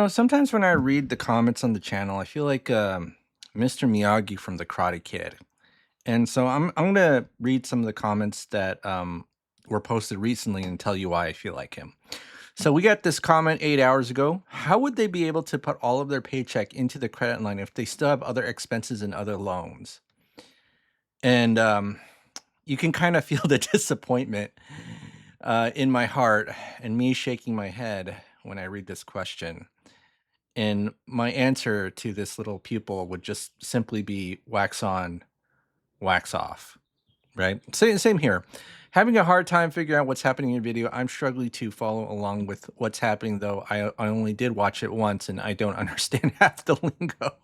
Sometimes when I read the comments on the channel, I feel like Mr. Miyagi from the Karate Kid. And so I'm gonna read some of the comments that were posted recently and tell you why I feel like him. So we got this comment 8 hours ago. How would they be able to put all of their paycheck into the credit line if they still have other expenses and other loans? And you can kind of feel the disappointment in my heart and me shaking my head when I read this question. And my answer to this little pupil would just simply be wax on, wax off, right? Same here. Having a hard time figuring out what's happening in your video. I'm struggling to follow along with what's happening, though. I only did watch it once and I don't understand half the lingo.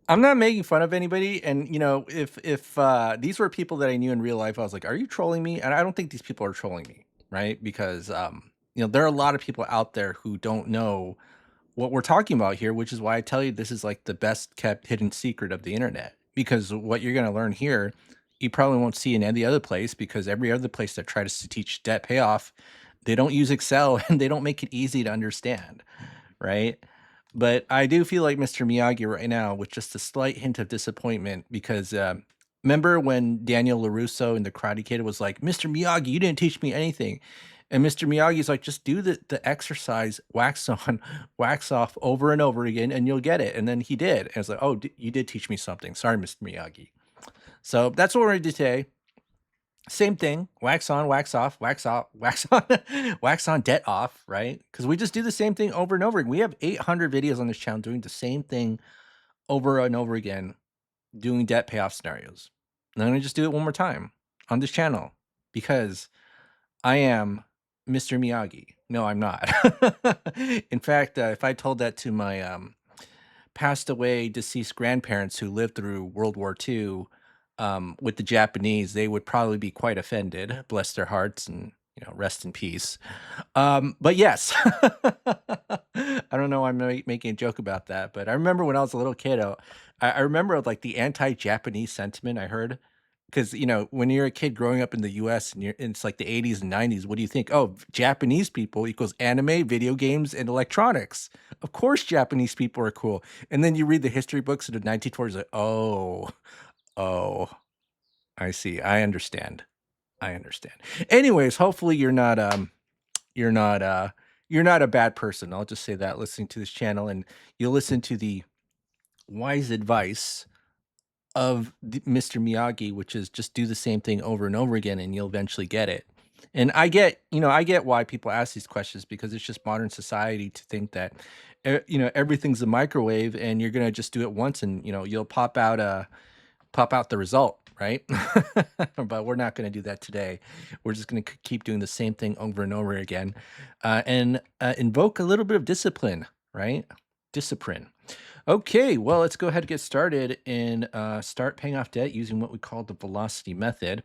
I'm not making fun of anybody. And, if these were people that I knew in real life, I was like, are you trolling me? And I don't think these people are trolling me, right? Because, there are a lot of people out there who don't know what we're talking about here, which is why I tell you this is like the best kept hidden secret of the internet. Because what you're going to learn here, you probably won't see in any other place, because every other place that tries to teach debt payoff, they don't use Excel and they don't make it easy to understand, right? But I do feel like Mr. Miyagi right now with just a slight hint of disappointment because remember when Daniel LaRusso in The Karate Kid was like, Mr. Miyagi, you didn't teach me anything. And Mr. Miyagi's like, just do the exercise, wax on, wax off over and over again, and you'll get it. And then he did. And it's like, oh, you did teach me something. Sorry, Mr. Miyagi. So that's what we're going to do today. Same thing, wax on, wax off, wax off, wax on, wax on, debt off, right? Because we just do the same thing over and over again. We have 800 videos on this channel doing the same thing over and over again, doing debt payoff scenarios. And I'm gonna just do it one more time on this channel because I am Mr. Miyagi. No, I'm not. In fact, if I told that to my passed away deceased grandparents who lived through World War II, with the Japanese, they would probably be quite offended. Bless their hearts and rest in peace. But yes, I don't know why I'm making a joke about that, but I remember when I was a little kid, I remember like the anti-Japanese sentiment I heard. Because when you're a kid growing up in the U.S. and it's like the 80s and 90s, what do you think? Oh, Japanese people equals anime, video games, and electronics. Of course, Japanese people are cool. And then you read the history books of the 1920s, like, oh, I see. I understand. I understand. Anyways, hopefully you're not you're not a bad person. I'll just say that listening to this channel, and you'll listen to the wise advice of Mr. Miyagi, which is just do the same thing over and over again and you'll eventually get it. And I get why people ask these questions because it's just modern society to think that everything's a microwave and you're going to just do it once and you'll pop out the result, right? But we're not going to do that today. We're just going to keep doing the same thing over and over again, and invoke a little bit of discipline, right? Discipline. Okay, well, let's go ahead and get started and start paying off debt using what we call the velocity method.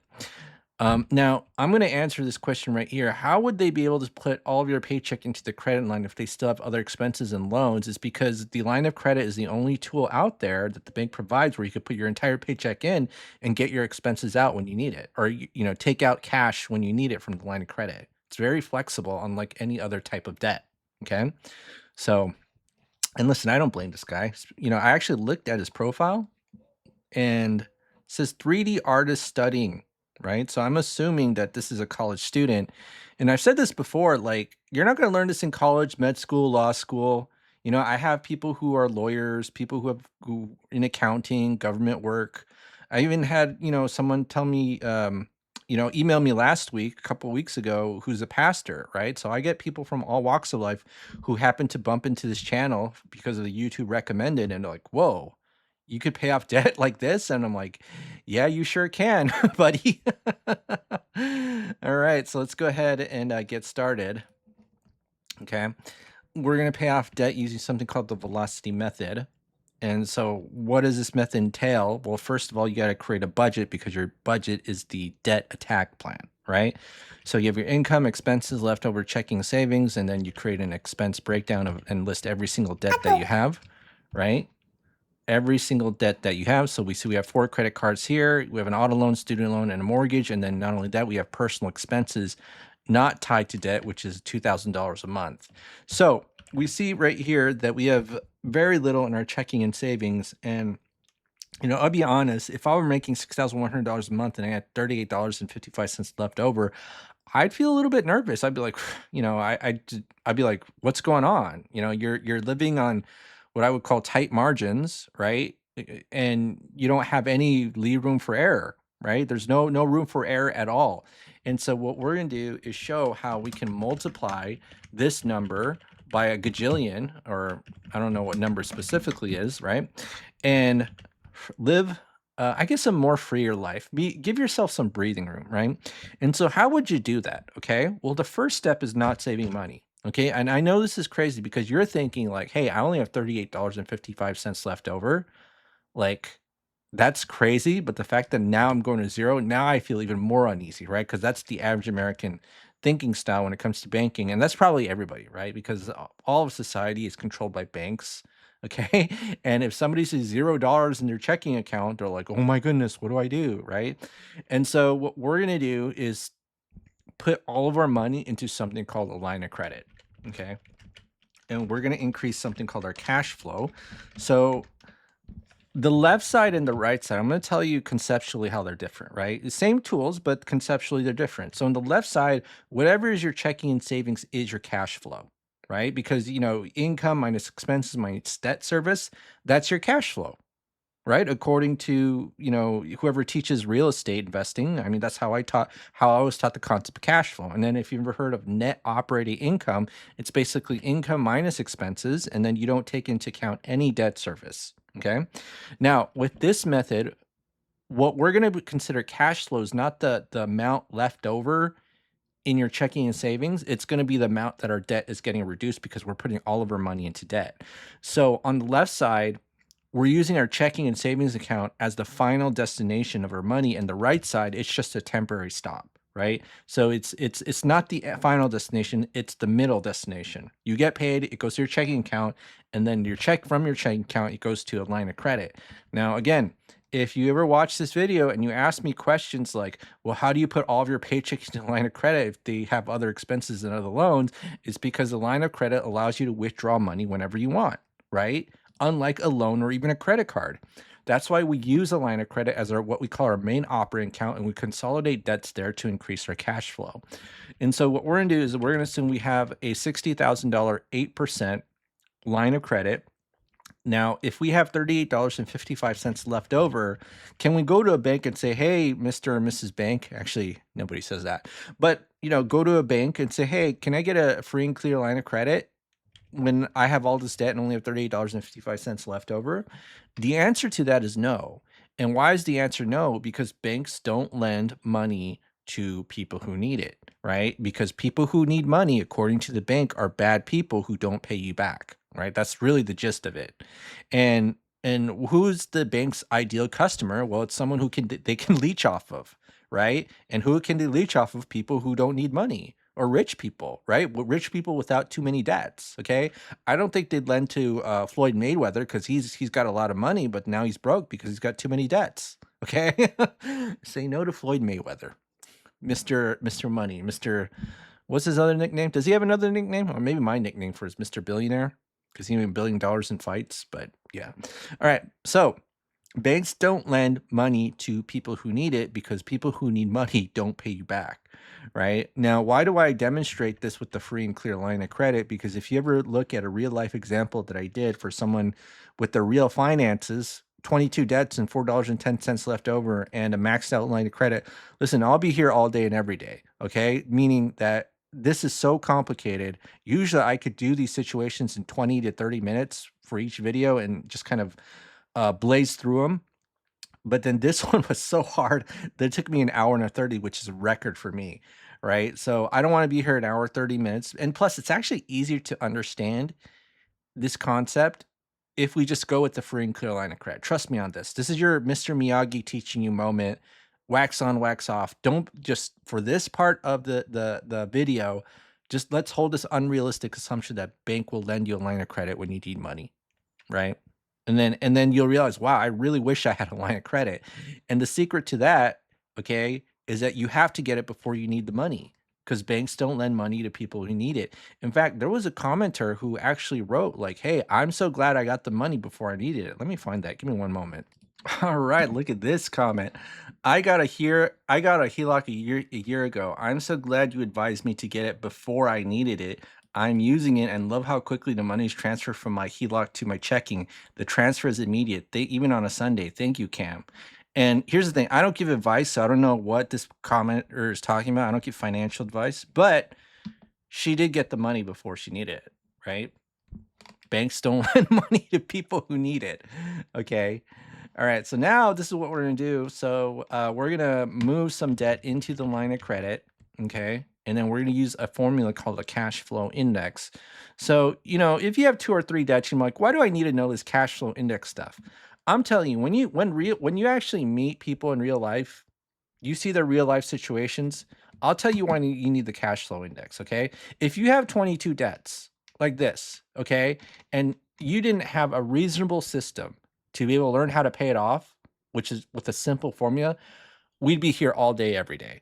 Now, I'm going to answer this question right here. How would they be able to put all of your paycheck into the credit line if they still have other expenses and loans? It's because the line of credit is the only tool out there that the bank provides where you could put your entire paycheck in and get your expenses out when you need it, or take out cash when you need it from the line of credit. It's very flexible, unlike any other type of debt. Okay, so. And listen, I don't blame this guy. I actually looked at his profile and it says 3D artist studying, right? So I'm assuming that this is a college student. And I've said this before, like, you're not going to learn this in college, med school, law school. I have people who are lawyers, people who in accounting, government work. I even had, someone tell me, email me last week, a couple of weeks ago, who's a pastor, right? So I get people from all walks of life who happen to bump into this channel because of the YouTube recommended, and they're like, whoa, you could pay off debt like this? And I'm like, yeah, you sure can, buddy. All right, so let's go ahead and get started. Okay, we're going to pay off debt using something called the velocity method. And so what does this method entail? Well, first of all, you got to create a budget because your budget is the debt attack plan, right? So you have your income, expenses, leftover checking, savings, and then you create an expense breakdown and list every single debt that you have, right? Every single debt that you have. So we see we have 4 credit cards here. We have an auto loan, student loan, and a mortgage. And then not only that, we have personal expenses not tied to debt, which is $2,000 a month. So we see right here that we have very little in our checking and savings. And, I'll be honest, if I were making $6,100 a month and I had $38.55 left over, I'd feel a little bit nervous. I'd be like, I'd be like, what's going on? You're living on what I would call tight margins, right? And you don't have any lead room for error, right? There's no room for error at all. And so what we're going to do is show how we can multiply this number by a gajillion, or I don't know what number specifically is, right? And live, I guess, a more freer life. Give yourself some breathing room, right? And so, how would you do that? Okay. Well, the first step is not saving money. Okay. And I know this is crazy because you're thinking, like, hey, I only have $38.55 left over. Like, that's crazy. But the fact that now I'm going to zero, now I feel even more uneasy, right? Because that's the average American thinking style when it comes to banking. And that's probably everybody, right? Because all of society is controlled by banks. Okay. And if somebody sees $0 in their checking account, they're like, oh my goodness, what do I do? Right. And so what we're going to do is put all of our money into something called a line of credit. Okay. And we're going to increase something called our cash flow. So the left side and the right side, I'm going to tell you conceptually how they're different, right? The same tools, but conceptually they're different. So on the left side, whatever is your checking and savings is your cash flow, right? Because, income minus expenses minus debt service, that's your cash flow, right? According to, whoever teaches real estate investing. I mean, that's how I was taught the concept of cash flow. And then if you've ever heard of net operating income, it's basically income minus expenses. And then you don't take into account any debt service. Okay. Now, with this method, what we're going to consider cash flow is not the amount left over in your checking and savings. It's going to be the amount that our debt is getting reduced because we're putting all of our money into debt. So on the left side, we're using our checking and savings account as the final destination of our money, and the right side, it's just a temporary stop, right? So it's not the final destination, it's the middle destination. You get paid, it goes to your checking account, and then your check from your checking account, it goes to a line of credit. Now, again, if you ever watch this video and you ask me questions like, well, how do you put all of your paychecks in a line of credit if they have other expenses and other loans? It's because the line of credit allows you to withdraw money whenever you want, right? Unlike a loan or even a credit card. That's why we use a line of credit as what we call our main operating account, and we consolidate debts there to increase our cash flow. And so what we're going to do is we're going to assume we have a $60,000 8% line of credit. Now, if we have $38.55 left over, can we go to a bank and say, hey, Mr. or Mrs. Bank? Actually, nobody says that. But, go to a bank and say, hey, can I get a free and clear line of credit when I have all this debt and only have $38.55 left over? The answer to that is no. And why is the answer no? Because banks don't lend money to people who need it, right? Because people who need money, according to the bank, are bad people who don't pay you back, right? That's really the gist of it. And who's the bank's ideal customer? Well, it's someone who they can leech off of, right? And who can they leech off of? People who don't need money, or rich people, right? Rich people without too many debts. Okay. I don't think they'd lend to Floyd Mayweather because he's got a lot of money, but now he's broke because he's got too many debts. Okay. Say no to Floyd Mayweather. Mr. Money, what's his other nickname? Does he have another nickname? Or maybe my nickname for is Mr. Billionaire because he made $1 billion in fights. But yeah. All right. So banks don't lend money to people who need it because people who need money don't pay you back. Right. Now, why do I demonstrate this with the free and clear line of credit? Because if you ever look at a real life example that I did for someone with their real finances, 22 debts and $4.10 left over and a maxed out line of credit, listen, I'll be here all day and every day. Okay. Meaning that this is so complicated. Usually I could do these situations in 20 to 30 minutes for each video and just kind of blaze through them. But then this one was so hard that it took me an hour and 30, which is a record for me, right? So I don't want to be here an hour, 30 minutes. And plus, it's actually easier to understand this concept if we just go with the free and clear line of credit. Trust me on this. This is your Mr. Miyagi teaching you moment. Wax on, wax off. Don't just, for this part of the video, just let's hold this unrealistic assumption that bank will lend you a line of credit when you need money, right? And then you'll realize, wow, I really wish I had a line of credit. And the secret to that, okay, is that you have to get it before you need the money. because banks don't lend money to people who need it. In fact, there was a commenter who actually wrote like, "Hey, I'm so glad I got the money before I needed it." Let me find that. Give me one moment. All right, look at this comment. I got a HELOC a year ago. I'm so glad you advised me to get it before I needed it. I'm using it and love how quickly the money is transferred from my HELOC to my checking. The transfer is immediate. Even on a Sunday. Thank you, Cam. And here's the thing, I don't give advice, so I don't know what this commenter is talking about. I don't give financial advice, but she did get the money before she needed it, right? Banks don't lend money to people who need it. Okay. All right. So now this is what we're going to do. So we're going to move some debt into the line of credit. Okay. And then we're going to use a formula called a cash flow index. So, if you have 2 or 3 debts, you're like, why do I need to know this cash flow index stuff? I'm telling you, when you actually meet people in real life, you see their real life situations. I'll tell you why you need the cash flow index. Okay. If you have 22 debts like this, okay, and you didn't have a reasonable system to be able to learn how to pay it off, which is with a simple formula, we'd be here all day, every day,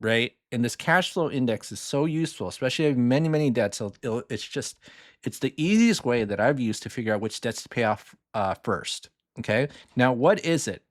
right? And this cash flow index is so useful, especially if you have many, many debts. It's the easiest way that I've used to figure out which debts to pay off first. Okay. Now, what is it?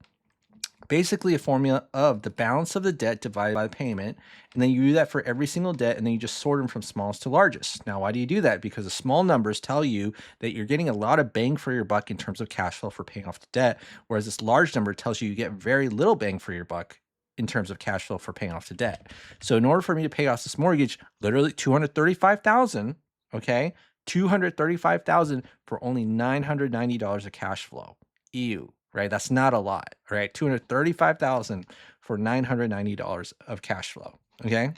Basically a formula of the balance of the debt divided by the payment. And then you do that for every single debt, and then you just sort them from smallest to largest. Now, why do you do that? Because the small numbers tell you that you're getting a lot of bang for your buck in terms of cash flow for paying off the debt, whereas this large number tells you get very little bang for your buck in terms of cash flow for paying off the debt. So in order for me to pay off this mortgage, literally $235,000, okay, $235,000 for only $990 of cash flow. Ew. Right? That's not a lot, right? $235,000 for $990 of cash flow. Okay.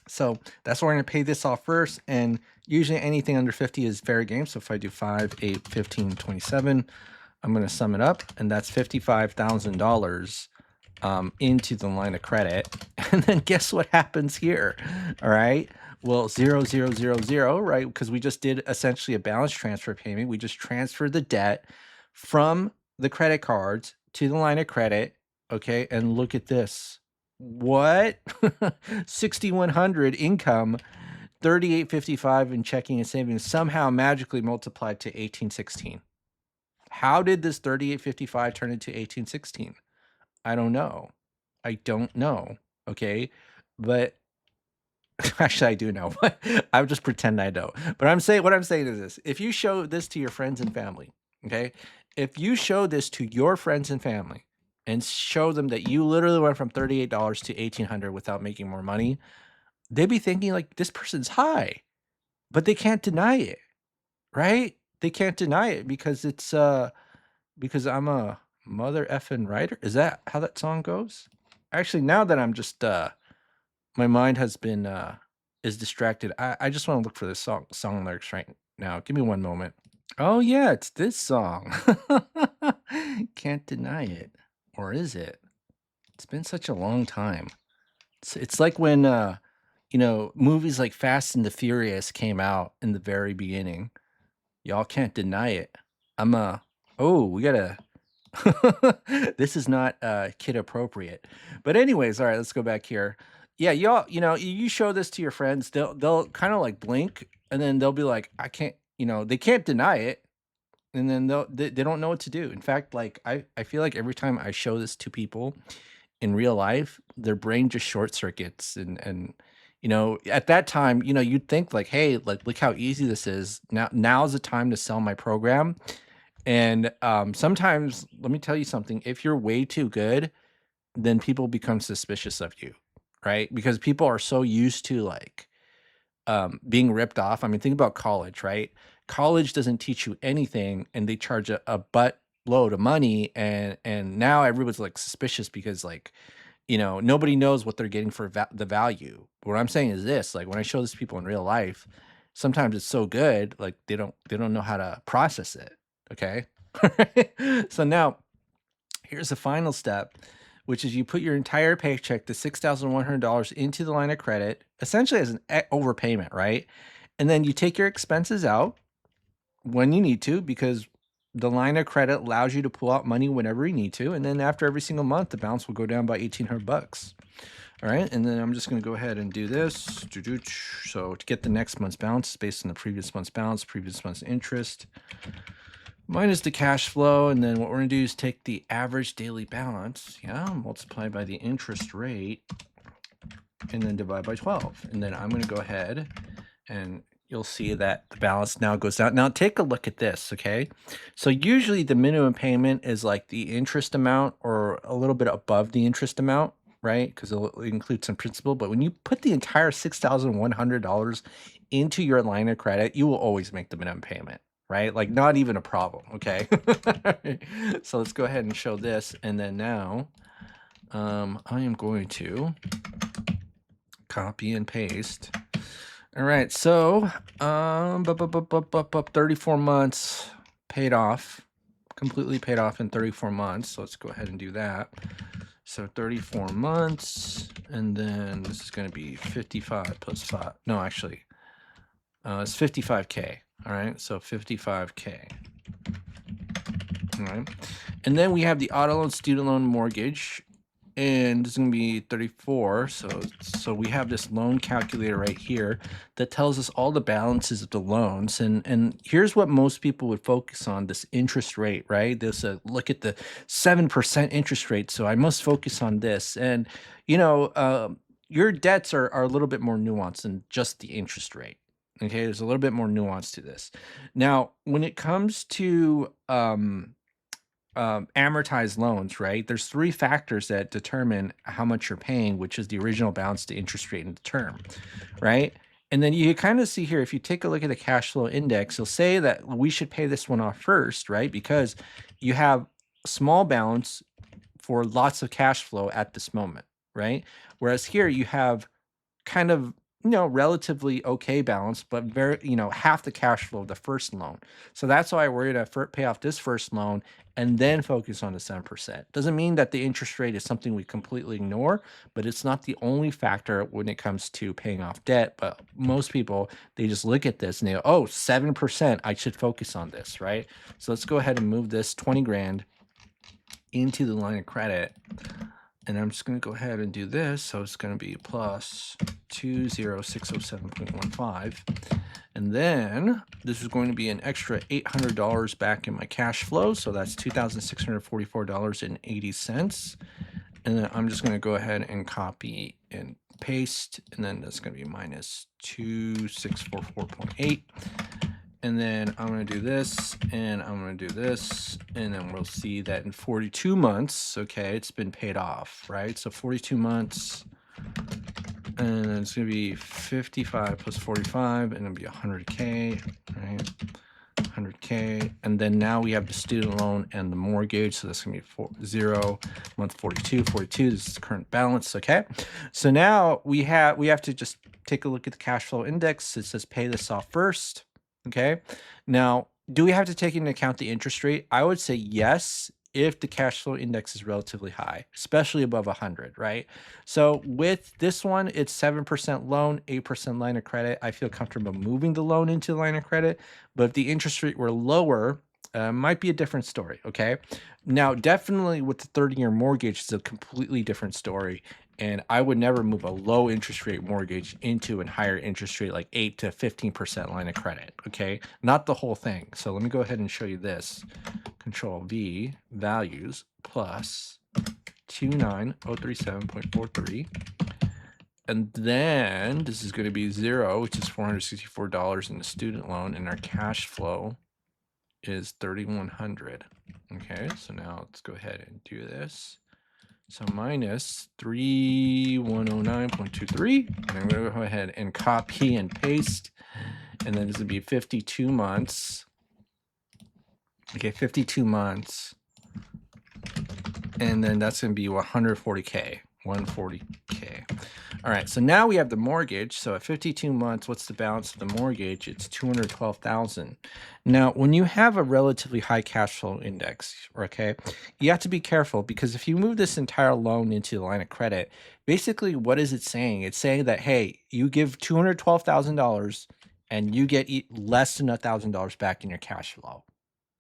So that's where we're going to pay this off first. And usually anything under 50 is fair game. So if I do 5, 8, 15, 27, I'm going to sum it up, and that's $55,000 into the line of credit. And then guess what happens here? All right. Well, 0, 0, 0, 0, right? Because we just did essentially a balance transfer payment. We just transferred the debt from the credit cards to the line of credit. Okay. And look at this. What? 6,100 income, 3855 in checking and savings somehow magically multiplied to 1816. How did this 3855 turn into 1816? I don't know. Okay. But actually I do know. I would just pretend I don't. But what I'm saying is this: if you show this to your friends and family, okay, if you show this to your friends and family and show them that you literally went from $38 to $1,800 without making more money, they'd be thinking like, this person's high, but they can't deny it, right? They can't deny it because because I'm a mother effing writer. Is that how that song goes? Actually, now that I'm just my mind has been is distracted. I just want to look for this song lyrics right now. Give me one moment. Oh yeah, it's this song. Can't deny it. Or is it? It's been such a long time. It's like when movies like Fast and the Furious came out in the very beginning. Y'all can't deny it. We gotta this is not kid appropriate. But anyways, all right, let's go back here. Yeah, y'all, you show this to your friends, they'll kind of like blink, and then they'll be like, I can't, they can't deny it. And then they don't know what to do. In fact, like I feel like every time I show this to people in real life, their brain just short circuits. And at that time, you'd think like, hey, like, look how easy this is. Now's the time to sell my program. And sometimes, let me tell you something, if you're way too good, then people become suspicious of you, right? Because people are so used to like being ripped off. I mean, think about college, right? College doesn't teach you anything, and they charge a buttload of money, and now everyone's like suspicious because like, nobody knows what they're getting for the value. What I'm saying is this: like when I show this to people in real life, sometimes it's so good, like they don't know how to process it. Okay, so now here's the final step, which is you put your entire paycheck, the $6,100, into the line of credit, essentially as an overpayment, right? And then you take your expenses out when you need to, because the line of credit allows you to pull out money whenever you need to. And then after every single month, the balance will go down by $1,800. All right, and then I'm just going to go ahead and do this. So to get the next month's balance based on the previous month's balance, previous month's interest, minus the cash flow, and then what we're going to do is take the average daily balance, multiply by the interest rate, and then divide by 12. And then I'm going to go ahead and you'll see that the balance now goes down. Now take a look at this, okay? So usually the minimum payment is like the interest amount or a little bit above the interest amount, right? Because it'll include some principal. But when you put the entire $6,100 into your line of credit, you will always make the minimum payment, right? Like not even a problem, okay? So let's go ahead and show this. And then now I am going to copy and paste. All right, so 34 months paid off, completely paid off in 34 months. So let's go ahead and do that. So 34 months, and then this is going to be 55 plus 5. No, actually, it's 55K. All right, so 55K. All right, and then we have the auto loan, student loan, mortgage. And it's going to be 34. So we have this loan calculator right here that tells us all the balances of the loans. And here's what most people would focus on, this interest rate, right? This look at the 7% interest rate. So I must focus on this. And, your debts are a little bit more nuanced than just the interest rate. Okay, there's a little bit more nuance to this. Now, when it comes to amortized loans, right? There's 3 factors that determine how much you're paying, which is the original balance, the interest rate, and the term, right? And then you kind of see here, if you take a look at the cash flow index, you'll say that we should pay this one off first, right? Because you have a small balance for lots of cash flow at this moment, right? Whereas here you have kind of relatively okay balance, but very half the cash flow of the first loan. So that's why we're going to pay off this first loan and then focus on the 7%. Doesn't mean that the interest rate is something we completely ignore, but it's not the only factor when it comes to paying off debt. But most people, they just look at this and they go, oh, 7%, I should focus on this, right? So let's go ahead and move this 20 grand into the line of credit. And I'm just going to go ahead and do this. So it's going to be plus 20607.15. And then this is going to be an extra $800 back in my cash flow. So that's $2,644.80. And then I'm just going to go ahead and copy and paste. And then that's going to be minus 2644.8. And then I'm going to do this, and I'm going to do this, and then we'll see that in 42 months, okay, it's been paid off, right? So 42 months, and it's going to be 55 plus 45, and it'll be 100K, right? 100K, and then now we have the student loan and the mortgage, so that's going to be 0, month 42, this is the current balance, okay? So now we have to just take a look at the cash flow index. It says pay this off first. Okay, now, do we have to take into account the interest rate? I would say yes, if the cash flow index is relatively high, especially above 100, right? So with this one, it's 7% loan, 8% line of credit. I feel comfortable moving the loan into the line of credit, but if the interest rate were lower, might be a different story, okay? Now, definitely with the 30-year mortgage, it's a completely different story. And I would never move a low interest rate mortgage into a higher interest rate, like 8 to 15% line of credit, okay? Not the whole thing. So let me go ahead and show you this. Control V, values, plus 29037.43. And then this is going to be 0, which is $464 in the student loan, and our cash flow is 3,100. Okay, so now let's go ahead and do this. So minus 3,109.23. And I'm going to go ahead and copy and paste. And then this would be 52 months. Okay, 52 months. And then that's going to be 140K. 140K. All right, so now we have the mortgage. So at 52 months, what's the balance of the mortgage? It's $212,000. Now, when you have a relatively high cash flow index, okay, you have to be careful, because if you move this entire loan into the line of credit, basically what is it saying? It's saying that, hey, you give $212,000 and you get less than $1,000 back in your cash flow,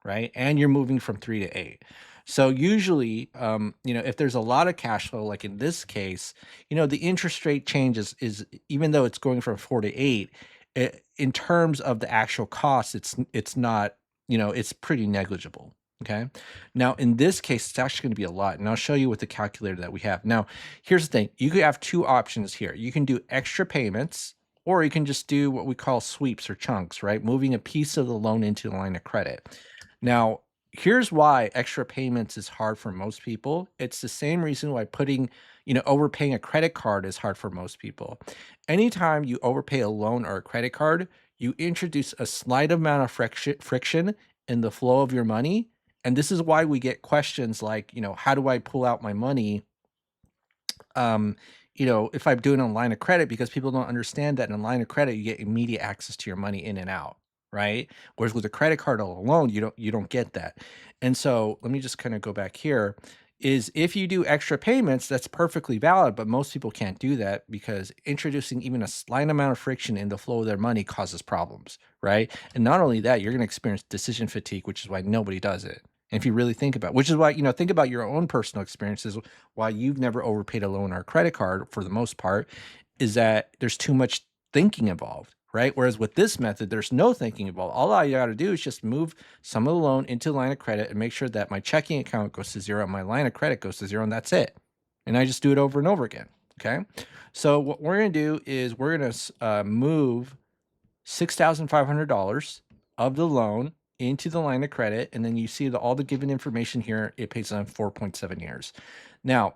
right? And you're moving from 3 to 8. So usually, if there's a lot of cash flow, like in this case, the interest rate change is even though it's going from 4 to 8, in terms of the actual cost, it's not, it's pretty negligible. Okay. Now in this case, it's actually going to be a lot. And I'll show you with the calculator that we have. Now, here's the thing. You could have two options here. You can do extra payments, or you can just do what we call sweeps or chunks, right? Moving a piece of the loan into the line of credit. Now, here's why extra payments is hard for most people. It's the same reason why overpaying a credit card is hard for most people. Anytime you overpay a loan or a credit card, you introduce a slight amount of friction in the flow of your money. And this is why we get questions like, how do I pull out my money? If I'm doing a line of credit, because people don't understand that in a line of credit, you get immediate access to your money in and out, right? Whereas with a credit card alone, you don't get that. And so let me just kind of go back here. Is if you do extra payments, that's perfectly valid, but most people can't do that because introducing even a slight amount of friction in the flow of their money causes problems, right? And not only that, you're going to experience decision fatigue, which is why nobody does it. And if you really think about, which is why, think about your own personal experiences, why you've never overpaid a loan or a credit card for the most part, is that there's too much thinking involved, right? Whereas with this method, there's no thinking involved. All you got to do is just move some of the loan into the line of credit and make sure that my checking account goes to 0 and my line of credit goes to 0, and that's it. And I just do it over and over again. Okay. So what we're going to do is we're going to move $6,500 of the loan into the line of credit. And then you see all the given information here. It pays on 4.7 years. Now,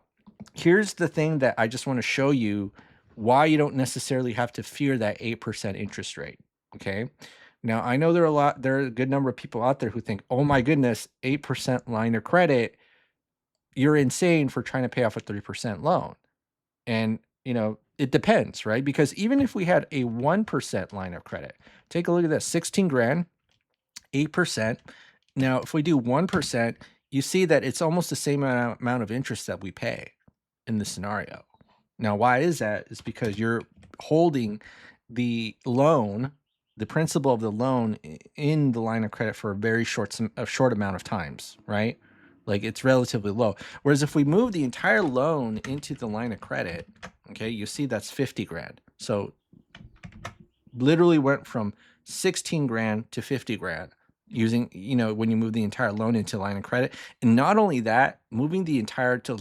here's the thing that I just want to show you why you don't necessarily have to fear that 8% interest rate. Okay. Now, I know there are a good number of people out there who think, oh my goodness, 8% line of credit, you're insane for trying to pay off a 3% loan. And, it depends, right? Because even if we had a 1% line of credit, take a look at this, 16 grand, 8%. Now, if we do 1%, you see that it's almost the same amount of interest that we pay in this scenario. Now, why is that? It's because you're holding the loan, the principal of the loan in the line of credit for a very short amount of times, right? Like it's relatively low. Whereas if we move the entire loan into the line of credit, okay, you see that's 50 grand. So literally went from 16 grand to 50 grand using, when you move the entire loan into line of credit. And not only that, moving the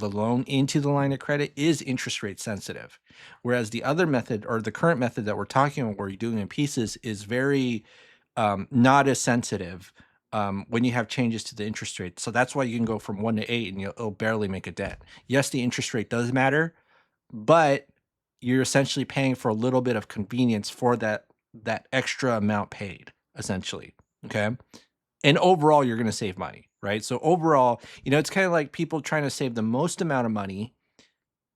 loan into the line of credit is interest rate sensitive. Whereas the other method, or the current method that we're talking about where you're doing in pieces, is very not as sensitive when you have changes to the interest rate. So that's why you can go from 1 to 8 and it'll barely make a dent. Yes, the interest rate does matter, but you're essentially paying for a little bit of convenience for that extra amount paid, essentially. Okay. And overall, you're going to save money, right? So overall, it's kind of like people trying to save the most amount of money,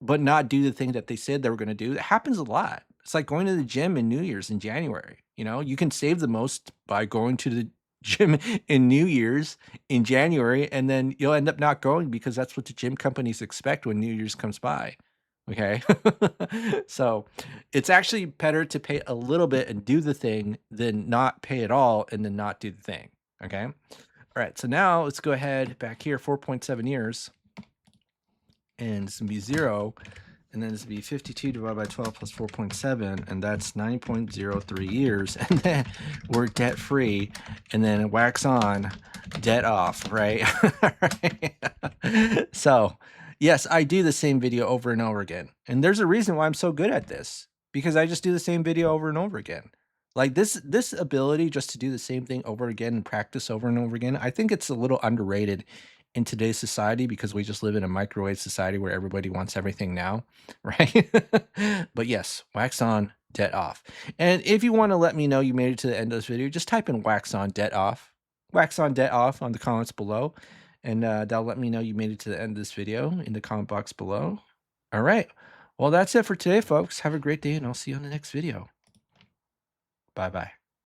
but not do the thing that they said they were going to do. It happens a lot. It's like going to the gym in New Year's in January. You can save the most by going to the gym in New Year's in January, and then you'll end up not going because that's what the gym companies expect when New Year's comes by. Okay. So it's actually better to pay a little bit and do the thing than not pay at all and then not do the thing. Okay. All right. So now let's go ahead back here, 4.7 years. And it's going to be 0. And then it's going to be 52 divided by 12 plus 4.7. And that's 9.03 years. And then we're debt free. And then wax on, debt off, right? So, yes, I do the same video over and over again. And there's a reason why I'm so good at this, because I just do the same video over and over again. Like this ability just to do the same thing over again and practice over and over again, I think it's a little underrated in today's society because we just live in a microwave society where everybody wants everything now, right? But yes, wax on, debt off. And if you want to let me know you made it to the end of this video, just type in wax on, debt off on the comments below. And that'll let me know you made it to the end of this video in the comment box below. All right. Well, that's it for today, folks. Have a great day, and I'll see you on the next video. Bye-bye.